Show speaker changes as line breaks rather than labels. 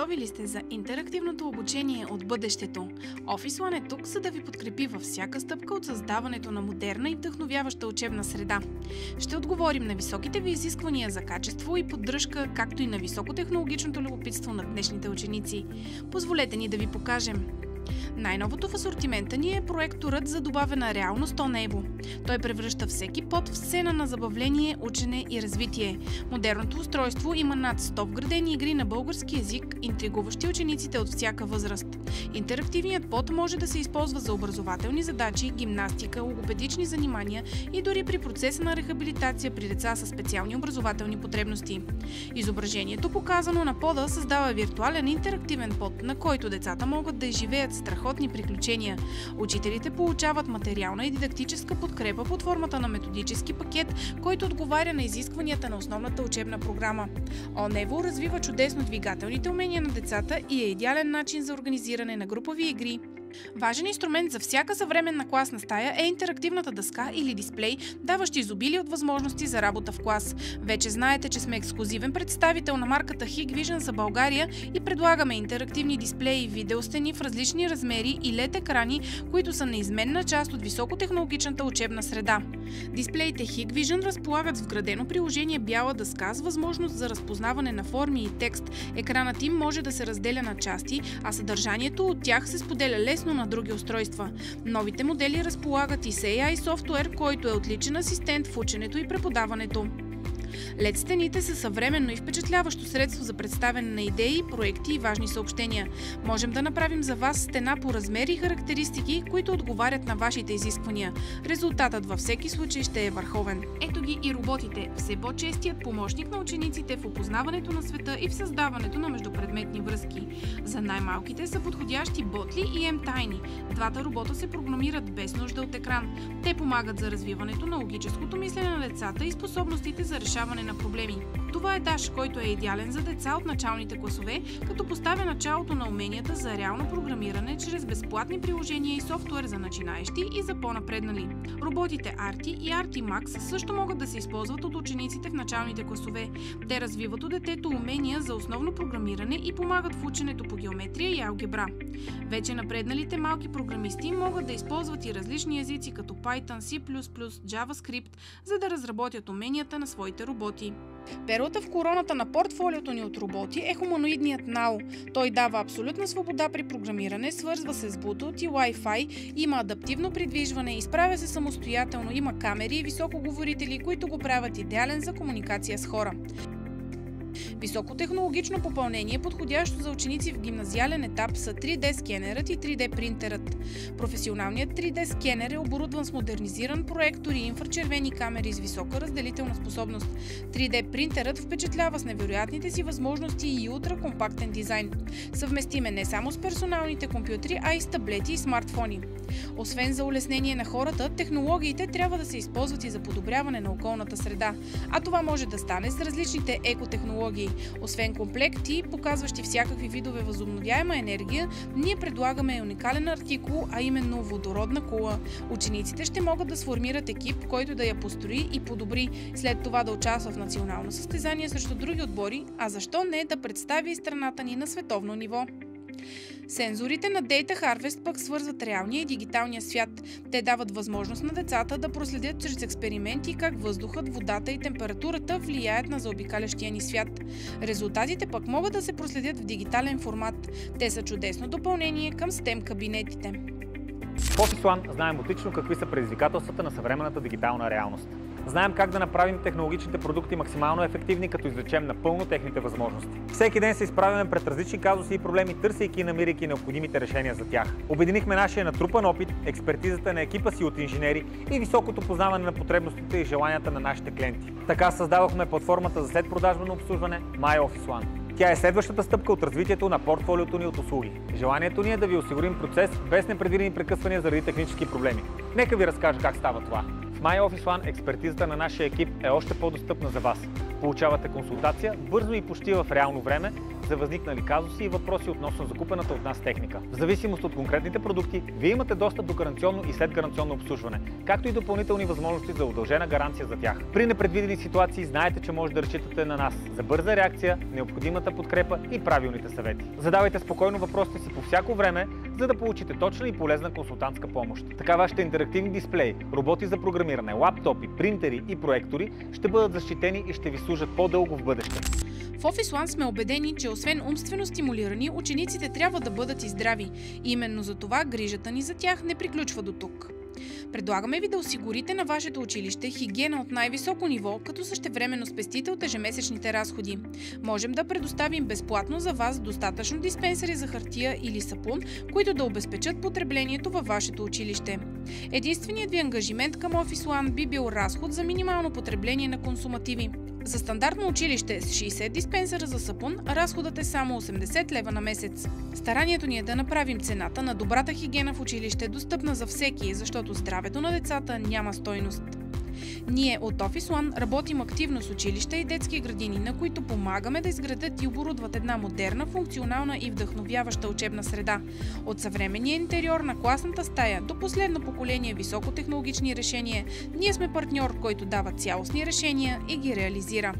Готови ли сте за интерактивното обучение от бъдещето? Office One е тук, за да ви подкрепи във всяка стъпка от създаването на модерна и вдъхновяваща учебна среда. Ще отговорим на високите ви изисквания за качество и поддръжка, както и на високотехнологичното любопитство на днешните ученици. Позволете ни да ви покажем. Най-новото в асортимента ни е проекторът за добавена реалност OnEvo. Той превръща всеки под в сцена на забавление, учене и развитие. Модерното устройство има над 100 вградени игри на български език, интригуващи учениците от всяка възраст. Интерактивният под може да се използва за образователни задачи, гимнастика, логопедични занимания и дори при процеса на рехабилитация при деца със специални образователни потребности. Изображението, показано на пода, създава виртуален интерактивен под, на който децата могат да изживеят страхотни приключения. Учителите получават материална и дидактическа подкрепа под формата на методически пакет, който отговаря на изискванията на основната учебна програма. OnEvo развива чудесно двигателните умения на децата и е идеален начин за организиране на групови игри. Важен инструмент за всяка съвременна класна стая е интерактивната дъска или дисплей, даващ изобилие от възможности за работа в клас. Вече знаете, че сме ексклузивен представител на марката Hikvision за България и предлагаме интерактивни дисплеи, видеостени в различни размери и LED екрани, които са неизменна част от високотехнологичната учебна среда. Дисплеите Hikvision разполагат с вградено приложение бяла дъска с възможност за разпознаване на форми и текст. Екранът им може да се разделя на части, а съдържанието от тях се споделя лесно на други устройства. Новите модели разполагат и с AI софтуер, който е отличен асистент в ученето и преподаването. LED стените са съвременно и впечатляващо средство за представяне на идеи, проекти и важни съобщения. Можем да направим за вас стена по размери и характеристики, които отговарят на вашите изисквания. Резултатът във всеки случай ще е върховен. Ето ги и роботите, все по-честият помощник на учениците в опознаването на света и в създаването на междупредметни връзки. За най-малките са подходящи Ботли и M-Tiny. Двата робота се програмират без нужда от екран. Те помагат за развиването на логическото мислене на децата и способностите за решаване на проблеми. Това е Даш, който е идеален за деца от началните класове, като поставя началото на уменията за реално програмиране чрез безплатни приложения и софтуер за начинаещи и за по-напреднали. Роботите Arti и Arti Max също могат да се използват от учениците в началните класове. Те развиват у детето умения за основно програмиране и помагат в ученето по геометрия и алгебра. Вече напредналите малки програмисти могат да използват и различни езици като Python, C++, JavaScript, за да разработят уменията на своите роботи. Перлата в короната на портфолиото ни от роботи е хуманоидният Nao. Той дава абсолютна свобода при програмиране, свързва се с Bluetooth и Wi-Fi, има адаптивно придвижване, изправя се самостоятелно, има камери и високоговорители, които го правят идеален за комуникация с хора. Високотехнологично попълнение, подходящо за ученици в гимназиален етап, са 3D скенерът и 3D принтерът. Професионалният 3D скенер е оборудван с модернизиран проектор и инфрачервени камери с висока разделителна способност. 3D принтерът впечатлява с невероятните си възможности и ултракомпактен дизайн. Съвместим е не само с персоналните компютри, а и с таблети и смартфони. Освен за улеснение на хората, технологиите трябва да се използват и за подобряване на околната среда. А това може да стане с различните екотехнологии. Освен комплекти, показващи всякакви видове възобновяема енергия, ние предлагаме и уникален артикул, а именно водородна кула. Учениците ще могат да сформират екип, който да я построи и подобри, след това да участва в национално състезание срещу други отбори, а защо не да представи и страната ни на световно ниво. Сензорите на Data Harvest пък свързват реалния и дигиталния свят. Те дават възможност на децата да проследят чрез експерименти как въздухът, водата и температурата влияят на заобикалящия ни свят. Резултатите пък могат да се проследят в дигитален формат. Те са чудесно допълнение към STEM кабинетите.
В Office One знаем отлично какви са предизвикателствата на съвременната дигитална реалност. Знаем как да направим технологичните продукти максимално ефективни, като извлечем напълно техните възможности. Всеки ден се изправяме пред различни казуси и проблеми, търсейки и намирайки необходимите решения за тях. Обединихме нашия натрупан опит, експертизата на екипа си от инженери и високото познаване на потребностите и желанията на нашите клиенти. Така създадохме платформата за следпродажбено обслужване My Office One. Тя е следващата стъпка от развитието на портфолиото ни от услуги. Желанието ни е да ви осигурим процес без непредвидени прекъсвания заради технически проблеми. Нека ви разкажа как става това. В My Office One експертизата на нашия екип е още по-достъпна за вас. Получавате консултация бързо и почти в реално време за възникнали казуси и въпроси относно закупената от нас техника. В зависимост от конкретните продукти, вие имате достъп до гаранционно и следгаранционно обслужване, както и допълнителни възможности за удължена гаранция за тях. При непредвидени ситуации знаете, че може да разчитате на нас за бърза реакция, необходимата подкрепа и правилните съвети. Задавайте спокойно въпросите си по всяко време, за да получите точна и полезна консултантска помощ. Така вашите интерактивни дисплеи, роботи за програмиране, лаптопи, принтери и проектори ще бъдат защитени и ще ви служат по-дълго в бъдеще.
В Office One сме убедени, че освен умствено стимулирани, учениците трябва да бъдат и здрави. И именно за това грижата ни за тях не приключва до тук. Предлагаме ви да осигурите на вашето училище хигиена от най-високо ниво, като същевременно спестите от ежемесечните разходи. Можем да предоставим безплатно за вас достатъчно диспенсери за хартия или сапун, които да обезпечат потреблението във вашето училище. Единственият ви ангажимент към Office One би бил разход за минимално потребление на консумативи. За стандартно училище с 60 диспенсера за сапун, разходът е само 80 лева на месец. Старанието ни е да направим цената на добрата хигиена в училище достъпна за всеки, защото здравето на децата няма стойност. Ние от Office One работим активно с училища и детски градини, на които помагаме да изградят и оборудват една модерна, функционална и вдъхновяваща учебна среда. От съвременния интериор на класната стая до последно поколение високотехнологични решения, ние сме партньор, който дава цялостни решения и ги реализира.